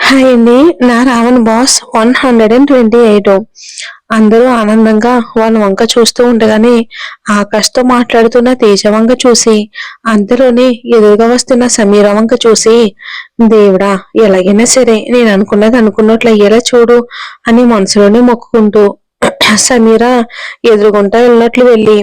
Hi అండి. నా Raavan boss 128. అందరూ ఆనందంగా వాళ్ళ వంక చూస్తూ ఉండగానే ఆకాష్తో మాట్లాడుతున్న తేజ వంక చూసి, అంతలోనే ఎదురుగా వస్తున్న సమీర వంక చూసి, దేవుడా, ఎలాగైనా సరే నేను అనుకున్నది అనుకున్నట్లు అయ్యేలా చూడు అని మనసులోనే మొక్కుకుంటూ సమీర ఎదురుగుంటా వెళ్ళినట్లు వెళ్ళి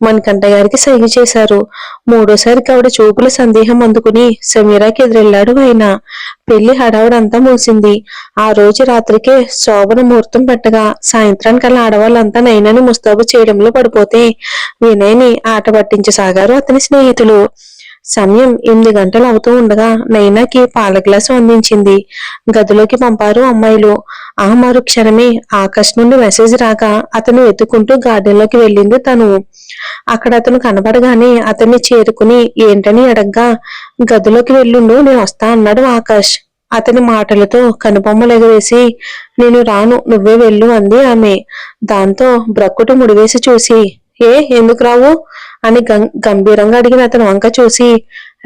మణికంఠ గారికి సైగ చేశారు. మూడోసారికి ఆవిడ చూపుల సందేహం అందుకుని సమీరాకి ఎదురెళ్లాడు ఆయన. పెళ్లి హడావుడంతా మూసింది. ఆ రోజు రాత్రికే శోభన ముహూర్తం పెట్టగా సాయంత్రానికల్లా ఆడవాళ్ళంతా నైనాని ముస్తాబు చేయడంలో పడిపోతే వినయ్ని ఆట పట్టించసాగారు అతని స్నేహితులు. సమయం 8 గంటలు అవుతూ ఉండగా నైనాకి పాల గ్లాసు అందించింది. గదిలోకి పంపారు అమ్మాయిలు. ఆ మరు క్షణమే ఆకాశ్ నుండి మెసేజ్ రాగా అతను వెతుక్కుంటూ గార్డెన్ లోకి వెళ్ళింది తను. అక్కడ అతను కనబడగానే అతన్ని చేరుకుని ఏంటని అడగ్గా, గదిలోకి వెళ్ళుండు, నేను వస్తా అన్నాడు ఆకాష్. అతని మాటలతో కనుబొమ్మలు ఎగవేసి, నేను రాను, నువ్వే వెళ్ళు అంది ఆమె. దాంతో బ్రక్కుటి ముడివేసి చూసి, ఎందుకు రావు అని గంభీరంగా అడిగిన అతని వంక చూసి,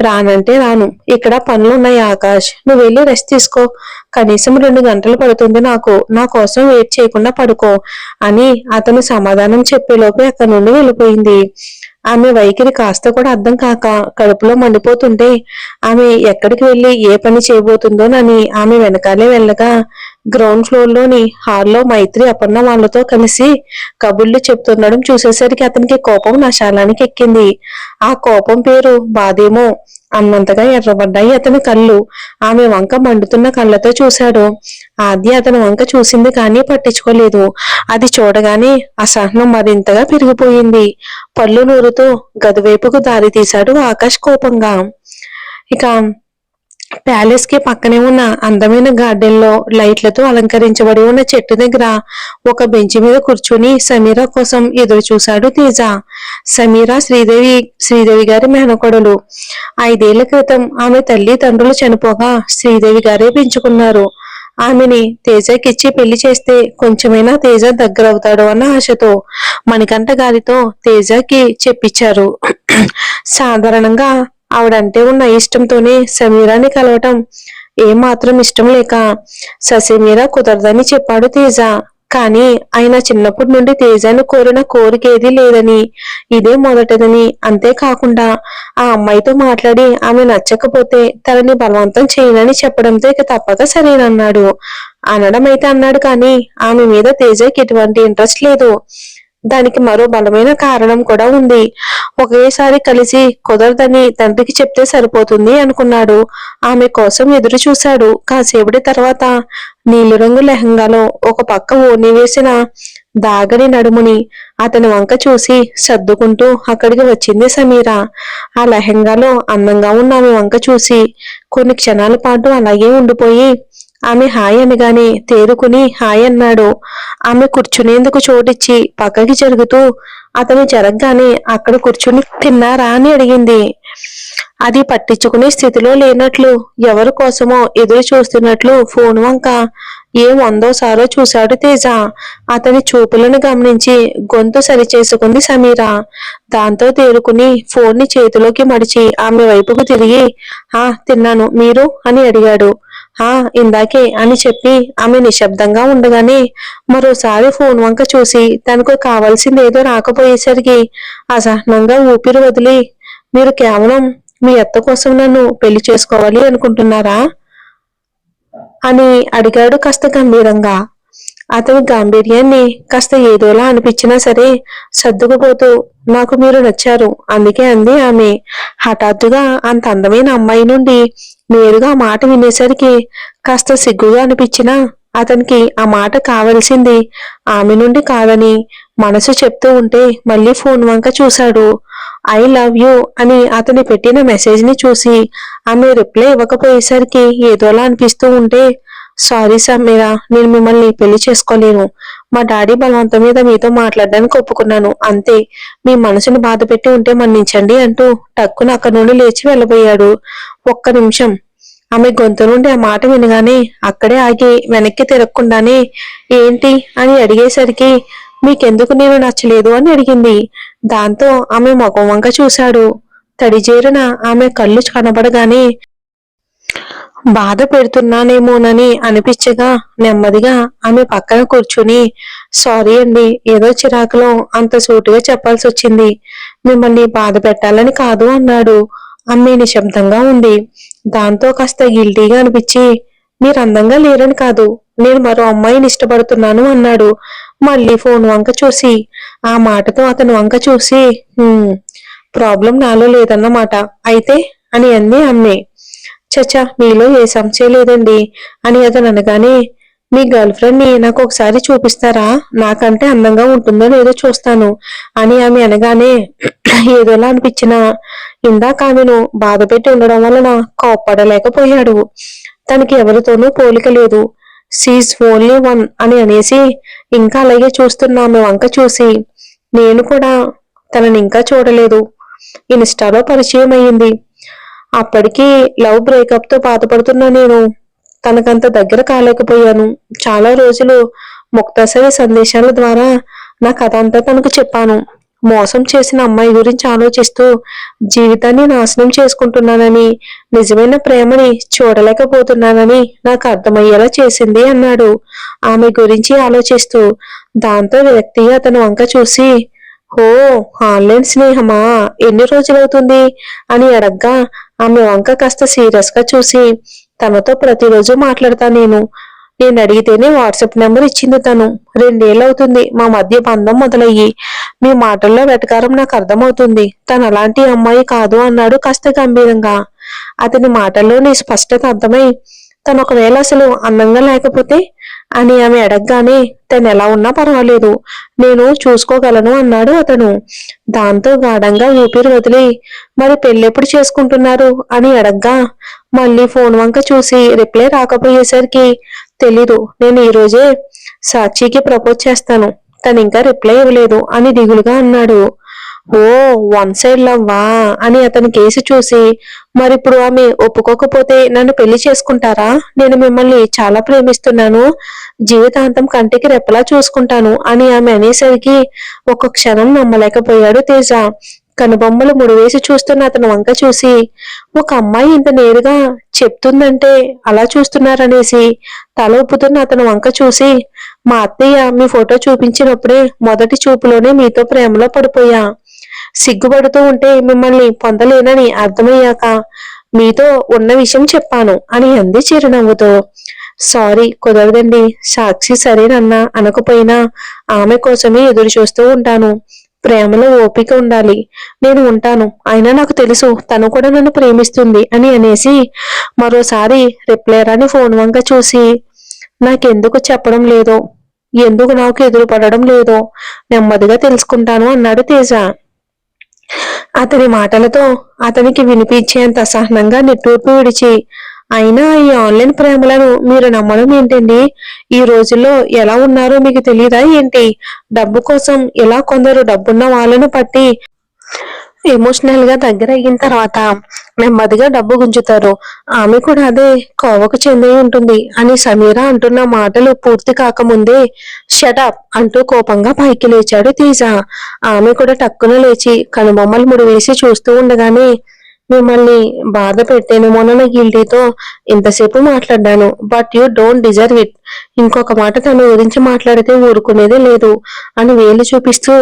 రానంటే రాను, ఇక్కడ పనులున్నాయి ఆకాష్, నువ్వు వెళ్ళి రెస్ట్ తీసుకో, కనీసం 2 గంటలు పడుతుంది నాకు, నా కోసం వెయిట్ చేయకుండా పడుకో అని అతను సమాధానం చెప్పేలోపే అక్కడి నుండి వెళ్ళిపోయింది. ఆమె వైఖరి కాస్త కూడా అర్థం కాక కడుపులో మండిపోతుంటే ఆమె ఎక్కడికి వెళ్లి ఏ పని చేయబోతుందోనని ఆమె వెనకాలే వెళ్ళగా గ్రౌండ్ ఫ్లోర్ లోని హాల్లో మైత్రి అపర్ణ వాళ్ళతో కలిసి కబుర్లు చెప్తుండడం చూసేసరికి అతనికి కోపం నశాలానికి ఎక్కింది. ఆ కోపం పేరు బాధేమో అన్నంతగా ఎర్రబడ్డాయి అతని కళ్ళు. ఆమె వంక మండుతున్న కళ్ళతో చూశాడు. ఆద్య అతని వంక చూసింది కానీ పట్టించుకోలేదు. అది చూడగానే అసహనం మరింతగా పెరిగిపోయింది. పళ్ళు నూరుతూ గదివైపుకు దారి తీశాడు ఆకాష్ కోపంగా. ఇక ప్యాలెస్ కి పక్కనే ఉన్న అందమైన గార్డెన్ లో లైట్లతో అలంకరించబడి ఉన్న చెట్టు దగ్గర ఒక బెంచ్ మీద కూర్చుని సమీర కోసం ఎదురు చూశాడు తేజ. సమీర శ్రీదేవి గారి మేనకోడలు. 5 ఏళ్ల క్రితం ఆమె తల్లి తండ్రులు చనిపోగా శ్రీదేవి గారే పెంచుకున్నారు. ఆమెని తేజకిచ్చి పెళ్లి చేస్తే కొంచెమైనా తేజ దగ్గరవుతాడు అన్న ఆశతో మణికంఠ గారితో తేజకి చెప్పించారు. సాధారణంగా ఆవిడంటే ఉన్న ఇష్టంతోనే సమీరాని కలవటం ఏమాత్రం ఇష్టం లేక ససేమీర కుదరదని చెప్పాడు తేజ. కానీ ఆయన చిన్నప్పటి నుండి తేజను కోరిన కోరిక ఏదీ లేదని, ఇదే మొదటిదని, అంతేకాకుండా ఆ అమ్మాయితో మాట్లాడి ఆమె నచ్చకపోతే తనని బలవంతం చేయనని చెప్పడంతో ఇక తప్పక సరేనన్నాడు. అనడం అయితే అన్నాడు కానీ ఆమె మీద తేజకి ఎటువంటి ఇంట్రెస్ట్ లేదు. దానికి మరో బలమైన కారణం కూడా ఉంది. ఒకేసారి కలిసి కుదరదని తండ్రికి చెప్తే సరిపోతుంది అనుకున్నాడు. ఆమె కోసం ఎదురు చూశాడు. కాసేపటి తర్వాత నీలి రంగు లెహంగాలో ఒక పక్క ఓని వేసిన దాగని నడుముని అతని వంక చూసి సర్దుకుంటూ అక్కడికి వచ్చింది సమీర. ఆ లెహంగాలో అందంగా ఉన్న ఆమె వంక చూసి కొన్ని క్షణాల పాటు అలాగే ఉండిపోయి ఆమె హాయ్ అనగానే తేరుకుని హాయ్ అన్నాడు. ఆమె కూర్చునేందుకు చోటిచ్చి పక్కకి జరుగుతూ అతను జరగగానే అక్కడ కూర్చుని తిన్నారా అని అడిగింది. అది పట్టించుకునే స్థితిలో లేనట్లు ఎవరి కోసమో ఎదురు చూస్తున్నట్లు ఫోన్ వంక ఏం వందోసారో చూశాడు తేజ. అతని చూపులను గమనించి గొంతు సరిచేసుకుంది సమీర. దాంతో తేరుకుని ఫోన్ ని చేతిలోకి మడిచి ఆమె వైపుకు తిరిగి, తిన్నాను, మీరు అని అడిగాడు. ఇందాకే అని చెప్పి ఆమె నిశ్శబ్దంగా ఉండగానే మరోసారి ఫోన్ వంక చూసి తనకు కావాల్సింది ఏదో రాకపోయేసరికి అసహనంగా ఊపిరి వదిలి, మీరు కేవలం మీ అత్త కోసం నన్ను పెళ్లి చేసుకోవాలి అనుకుంటున్నారా అని అడిగాడు కాస్త గంభీరంగా. అతని గాంభీర్యాన్ని కాస్త ఏదోలా అనిపించినా సరే సర్దుకుపోతూ, నాకు మీరు నచ్చారు అందుకే అంది ఆమె. హఠాత్తుగా అంత అందమైన అమ్మాయి నుండి నేరుగా ఆ మాట వినేసరికి కాస్త సిగ్గుగా అనిపించినా అతనికి ఆ మాట కావలసింది ఆమె నుండి కాదని మనసు చెప్తూ ఉంటే మళ్ళీ ఫోన్ వంక చూశాడు. ఐ లవ్ యూ అని అతని పెట్టిన మెసేజ్ ని చూసి ఆమె రిప్లై ఇవ్వకపోయేసరికి ఏదోలా అనిపిస్తూ ఉంటే, సారీ సమీరా, నేను మిమ్మల్ని పెళ్లి చేసుకోలేను. మా డాడీ బలవంతం మీద మీతో మాట్లాడడానికి ఒప్పుకున్నాను అంతే. మీ మనసుని బాధ పెట్టి ఉంటే మన్నించండి అంటూ టక్కున అక్కడి నుండి లేచి వెళ్ళబోయాడు. ఒక్క నిమిషం. ఆమె గొంతు నుండి ఆ మాట వినగానే అక్కడే ఆగి వెనక్కి తిరగకుండానే ఏంటి అని అడిగేసరికి, మీకెందుకు నేను నచ్చలేదు అని అడిగింది. దాంతో ఆమె ముఖం వంక చూశాడు. తడిజేరున ఆమె కళ్ళు కనబడగానే బాధ పెడుతున్నానేమోనని అనిపించగా నెమ్మదిగా ఆమె పక్కన కూర్చుని, సారీ అండి, ఏదో చిరాకులో అంత సూటిగా చెప్పాల్సి వచ్చింది. మిమ్మల్ని బాధ పెట్టాలని కాదు అన్నాడు. ఆమె నిశ్శబ్దంగా ఉంది. దాంతో కాస్త గిల్టీగా అనిపించి, మీరు అందంగా లేరని కాదు, నేను మరో అమ్మాయిని ఇష్టపడుతున్నాను అన్నాడు. మళ్ళీ ఫోన్ వంక చూసి, ఆ మాటతో అతని వంక చూసి, ప్రాబ్లం నాలో లేదన్నమాట అయితే అని అంది అమ్మే. చచ్చా, మీలో ఏ సమస్య లేదండి అని అతను అనగానే, మీ గర్ల్ ఫ్రెండ్ ని నాకు ఒకసారి చూపిస్తారా, నాకంటే అందంగా ఉంటుందో లేదో చూస్తాను అని ఆమె అనగానే ఏదోలా అనిపించినా ఇందాక ఆమెను బాధ పెట్టి ఉండడం వలన కోప్పడలేకపోయాడు. తనకి ఎవరితోనూ పోలిక లేదు, సీజ్ ఓన్లీ వన్ అని అనేసి ఇంకా అలాగే చూస్తున్న ఆమె వంక చూసి, నేను కూడా తనని ఇంకా చూడలేదు, ఇన్స్టాలో పరిచయం అయ్యింది. అప్పటికి లవ్ బ్రేకప్ తో బాధపడుతున్నా నేను తనకంత దగ్గర కాలేకపోయాను. చాలా రోజులు ముక్తసరి సందేశాల ద్వారా నా కథ అంతా తనకు చెప్పాను. మోసం చేసిన అమ్మాయి గురించి ఆలోచిస్తూ జీవితాన్ని నాశనం చేసుకుంటున్నానని, నిజమైన ప్రేమని చూడలేకపోతున్నానని నాకు అర్థమయ్యేలా చేసింది అన్నాడు ఆమె గురించి ఆలోచిస్తూ. దాంతో వ్యక్తి అతను వంక చూసి, ఓ, ఆన్లైన్ స్నేహమా, ఎన్ని రోజులవుతుంది అని అడగ్గా ఆమె వంక కాస్త సీరియస్ గా చూసి, తనతో ప్రతిరోజు మాట్లాడతా నేను అడిగితేనే వాట్సాప్ నెంబర్ ఇచ్చింది తను. 2 ఏళ్ళు అవుతుంది మా మధ్య బంధం మొదలయ్యి. మీ మాటల్లో వెటకారం నాకు అర్థమవుతుంది, తను అలాంటి అమ్మాయి కాదు అన్నాడు కాస్త గంభీరంగా. అతని మాటల్లోని స్పష్టత అర్థమై, తను ఒకవేళ అసలు అందంగా లేకపోతే అని ఆమె అడగగానే, తను ఎలా ఉన్నా పర్వాలేదు, నేను చూసుకోగలను అన్నాడు అతను. దాంతో గాఢంగా ఊపిరి వదిలి, మరి పెళ్ళెప్పుడు చేసుకుంటున్నారు అని అడగ్గా మళ్ళీ ఫోన్ వంక చూసి రిప్లై రాకపోయేసరికి, తెలీదు, నేను ఈ రోజే సాక్షికి ప్రపోజ్ చేస్తాను, తను ఇంకా రిప్లై ఇవ్వలేదు అని దిగులుగా అన్నాడు. ఓ, వన్ సైడ్ లవ్వా అని అతని కేసు చూసి, మరిప్పుడు ఆమె ఒప్పుకోకపోతే నన్ను పెళ్లి చేసుకుంటారా, నేను మిమ్మల్ని చాలా ప్రేమిస్తున్నాను, జీవితాంతం కంటికి రెప్పలా చూసుకుంటాను అని ఆమె అనేసరికి ఒక క్షణం నమ్మలేకపోయాడు తేజ. కనుబొమ్మలు ముడివేసి చూస్తున్న అతను వంక చూసి, ఒక అమ్మాయి ఇంత నేరుగా చెప్తుందంటే అలా చూస్తున్నారనేసి తల ఊపుతున్న అతను వంక చూసి, మా అత్తయ్య మీ ఫోటో చూపించినప్పుడే మొదటి చూపులోనే మీతో ప్రేమలో పడిపోయా, సిగ్గుపడుతూ ఉంటే మిమ్మల్ని పొందలేనని అర్థమయ్యాక మీతో ఉన్న విషయం చెప్పాను అని అంది చిరునవ్వుతో. సారీ, కుదరదండి, సాక్షి సరేనన్నా అనకపోయినా ఆమె కోసమే ఎదురు చూస్తూ ఉంటాను, ప్రేమలో ఓపిక ఉండాలి, నేను ఉంటాను, అయినా నాకు తెలుసు తను కూడా నన్ను ప్రేమిస్తుంది అని అనేసి మరోసారి రిప్లై రాని ఫోన్ వంక చూసి, నాకెందుకు చెప్పడం లేదో, ఎందుకు నాకు ఎదురు పడడం లేదో నెమ్మదిగా తెలుసుకుంటాను అన్నాడు తేజ. అతని మాటలతో అతనికి వినిపించేంత అసహనంగా నిట్టూర్పు విడిచి, అయినా ఈ ఆన్లైన్ ప్రేమలను మీరు నమ్మడం ఏంటండి, ఈ రోజుల్లో ఎలా ఉన్నారో మీకు తెలియదా ఏంటి, డబ్బు కోసం ఇలా కొందరు డబ్బున్న వాళ్ళను పట్టి ఎమోషనల్ గా దగ్గర అయిన తర్వాత నెమ్మదిగా డబ్బు గుంజుతారు, ఆమె కూడా అదే కోవకు చెంది ఉంటుంది అని సమీర అంటున్న మాటలు పూర్తి కాకముందే షటప్ అంటూ కోపంగా పైకి లేచాడు తేజ. ఆమె కూడా టక్కున లేచి కనుబొమ్మలు ముడివేసి చూస్తూ ఉండగానే, మిమ్మల్ని బాధ పెట్టేనేమోనన్న గిల్టీతో ఇంతసేపు మాట్లాడ్డాను, but you don't deserve it, ఇంకొక మాట తన గురించి మాట్లాడితే ఊరుకునేదే లేదు అని వేలు చూపిస్తూ,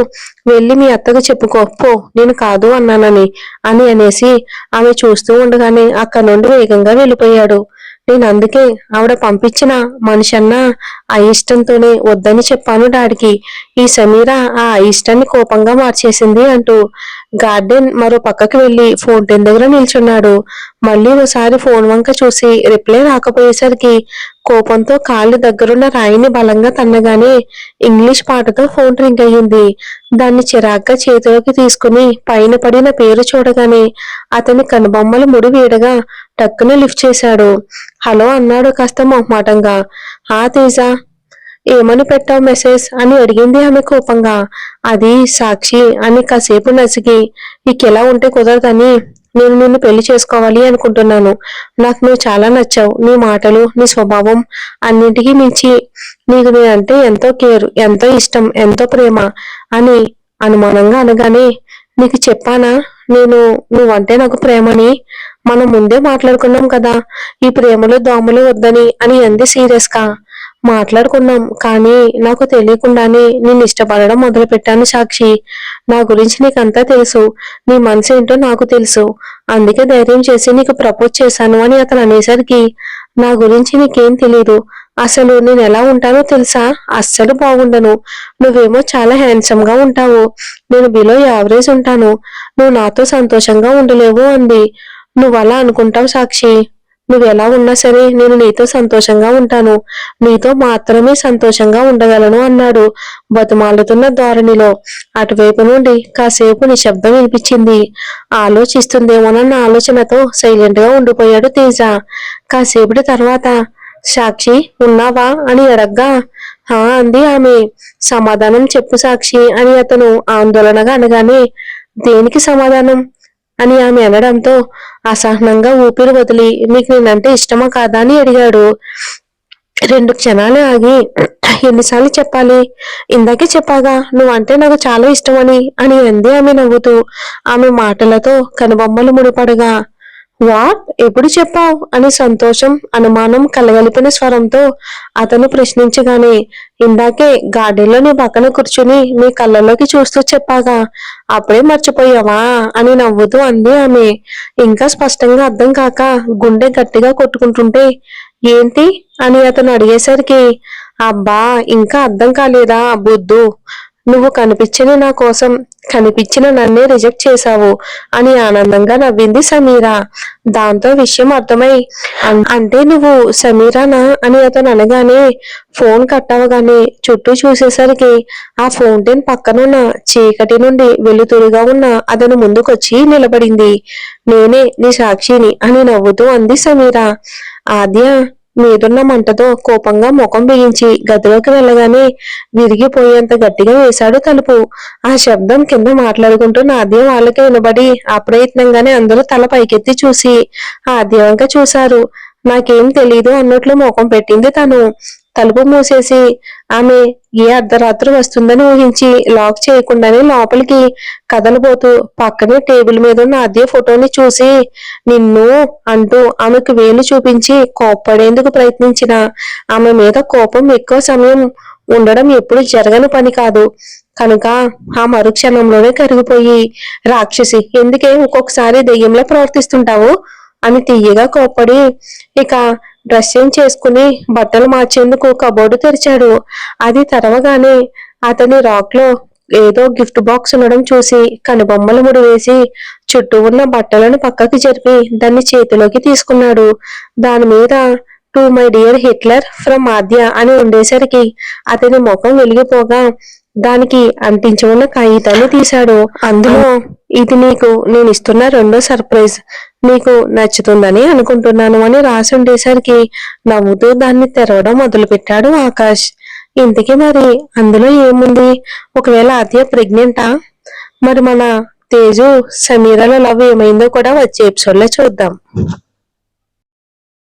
వెళ్ళి మీ అత్తకు చెప్పుకో పో, నేను కాదు అన్నానని అని అనేసి ఆమె చూస్తూ ఉండగానే అక్కడి నుండి వేగంగా వెళ్ళిపోయాడు. నేను అందుకే ఆవిడ పంపించిన మనిషి అన్నా అయిష్టంతోనే వద్దని చెప్పాను డాడీకి, ఈ సమీర ఆ అయిష్టాన్ని కోపంగా మార్చేసింది అంటూ గార్డెన్ మరో పక్కకి వెళ్లి ఫౌంటైన్ దగ్గర నిల్చున్నాడు. మళ్ళీ ఓసారి ఫోన్ వంక చూసి రిప్లై రాకపోయేసరికి కోపంతో కాళ్ళు దగ్గరున్న రాయిని బలంగా తన్నగానే ఇంగ్లీష్ పాటతో ఫోన్ రింగ్ అయ్యింది. దాన్ని చిరాగ్గా చేతిలోకి తీసుకుని పైన పడిన పేరు చూడగానే అతని కనుబొమ్మలు ముడి వీడగా టక్కున లిఫ్ట్ చేశాడు. హలో అన్నాడు కాస్త మొహమాటంగా. ఆ తేజ, ఏమని పెట్టావు మెసేజ్ అని అడిగింది ఆమె కోపంగా. అది సాక్షి అని కాసేపు నసిగి, నీకెలా ఉంటే కుదరదని, నేను నిన్ను పెళ్లి చేసుకోవాలి అనుకుంటున్నాను, నాకు నువ్వు చాలా నచ్చావు, నీ మాటలు నీ స్వభావం అన్నింటికీ మించి నీకు నేనంటే ఎంతో కేర్, ఎంతో ఇష్టం, ఎంతో ప్రేమ అని అనుమానంగా అనగానే, నీకు చెప్పానా నేను నువ్వంటే నాకు ప్రేమని మనం ముందే మాట్లాడుకున్నాం కదా, ఈ ప్రేమలు దోమలు వద్దని అని అంది సీరియస్ గా. మాట్లాడుకున్నాం, కానీ నాకు తెలియకుండానే నేను ఇష్టపడడం మొదలు పెట్టాను సాక్షి. నా గురించి నీకంతా తెలుసు, నీ మనసు ఏంటో నాకు తెలుసు, అందుకే ధైర్యం చేసి నీకు ప్రపోజ్ చేశాను అని అతను అనేసరికి, నా గురించి నీకేం తెలీదు, అసలు నేను ఎలా ఉంటానో తెలుసా, అస్సలు బాగుండను. నువ్వేమో చాలా హ్యాండ్సమ్ గా ఉంటావు, నేను బిలో యావరేజ్ ఉంటాను, నువ్వు నాతో సంతోషంగా ఉండలేవు అంది. నువ్వలా అనుకుంటావు సాక్షి, నువ్వెలా ఉన్నా సరే నేను నీతో సంతోషంగా ఉంటాను, నీతో మాత్రమే సంతోషంగా ఉండగలను అన్నాడు బతుమాలుతున్న ధోరణిలో. అటువైపు నుండి కాసేపు నిశ్శబ్దం వినిపించింది. ఆలోచిస్తుందేమోనన్న ఆలోచనతో సైలెంట్ గా ఉండిపోయాడు తేజ. కాసేపటి తర్వాత, సాక్షి ఉన్నావా అని అడగ్గా, హా అంది ఆమె. సమాధానం చెప్పు సాక్షి అని అతను ఆందోళనగా అనగానే, దేనికి సమాధానం అని ఆమె అనడంతో అసహనంగా ఊపిరి వదిలి, నీకు నేనంటే ఇష్టమా కాదా అని అడిగాడు. 2 క్షణాలు ఆగి, ఎన్నిసార్లు చెప్పాలి, ఇందాకే చెప్పాగా నువ్వంటే నాకు చాలా ఇష్టమని అని అంది ఆమె నవ్వుతూ. ఆమె మాటలతో కనుబొమ్మలు ముడిపడగా, వాట్, ఎప్పుడు చెప్పావు అని సంతోషం అనుమానం కలగలిపిన స్వరంతో అతను ప్రశ్నించగానే, ఇందాకే గార్డెన్ లో నీ పక్కన కూర్చుని నీ కళ్ళలోకి చూస్తూ చెప్పాగా, అప్పుడే మర్చిపోయావా అని నవ్వుతూ అంది ఆమె. ఇంకా స్పష్టంగా అర్థం కాక గుండె గట్టిగా కొట్టుకుంటుంటే, ఏంటి అని అతను అడిగేసరికి, అబ్బా ఇంకా అర్థం కాలేదా బుద్ధు, నువ్వు కనిపించని నా కోసం కనిపించిన నన్నే రిజెక్ట్ చేశావు అని ఆనందంగా నవ్వింది సమీరా. దాంతో విషయం అర్థమై, అంటే నువ్వు సమీరానా అని అతను అనగానే ఫోన్ కట్ అవగానే చుట్టూ చూసేసరికి ఆ ఫౌంటైన్ పక్కనున్న చీకటి నుండి వెలుతురుగా ఉన్న అతను ముందుకొచ్చి నిలబడింది. నేనే నీ సాక్షిని అని నవ్వుతూ అంది సమీరా. ఆద్య మీదున్న మంటతో కోపంగా ముఖం బిగించి గదిలోకి వెళ్ళగానే విరిగిపోయేంత గట్టిగా వేశాడు తలుపు. ఆ శబ్దం కింద మాట్లాడుకుంటూ ఆద్య వాళ్ళకి వినబడి అప్రయత్నంగానే అందరూ తల పైకెత్తి చూసి ఆద్య వంక చూశారు. నాకేం తెలీదు అన్నట్లు ముఖం పెట్టింది తను. తలుపు మూసేసి ఆమె ఏ అర్ధరాత్రి వస్తుందని ఊహించి లాక్ చేయకుండానే లోపలికి కదలబోతూ పక్కనే టేబుల్ మీద ఉన్న ఆద్య ఫోటోని చూసి, నిన్ను అంటూ ఆమెకు వేలు చూపించి కోప్పడేందుకు ప్రయత్నించిన ఆమె మీద కోపం ఎక్కువ సమయం ఉండడం ఎప్పుడు జరగని పని కాదు కనుక ఆ మరుక్షణంలోనే కరిగిపోయి, రాక్షసి, ఎందుకే ఒక్కొక్కసారి దెయ్యంలో ప్రవర్తిస్తుంటావు అని తీయగా కోప్పడి ఇక డ్రెస్సింగ్ చేసుకుని బట్టలు మార్చేందుకు కబోర్డు తెరిచాడు. అది తెరవగానే అతని రాక్ లో ఏదో గిఫ్ట్ బాక్స్ ఉండడం చూసి కనుబొమ్మలు ముడివేసి చుట్టూ ఉన్న బట్టలను పక్కకి జరిపి దాన్ని చేతిలోకి తీసుకున్నాడు. దాని మీద to my dear Hitler from Aadya అని ఉండేసరికి అతని ముఖం వెలిగిపోగా దానికి అంటించి ఉన్న కాగితాన్ని తీశాడు. అందులో, ఇది నీకు నేను ఇస్తున్న రెండో సర్ప్రైజ్, నీకు నచ్చుతుందని అనుకుంటున్నాను అని రాసి ఉండేసరికి నవ్వుతూ దాన్ని తెరవడం మొదలు పెట్టాడు ఆకాష్. ఇంతకీ మరి అందులో ఏముంది, ఒకవేళ ఆద్య ప్రెగ్నెంటా? మరి మన తేజు సమీరాల లవ్ ఏమైందో కూడా వచ్చే ఎపిసోడ్ లో చూద్దాం.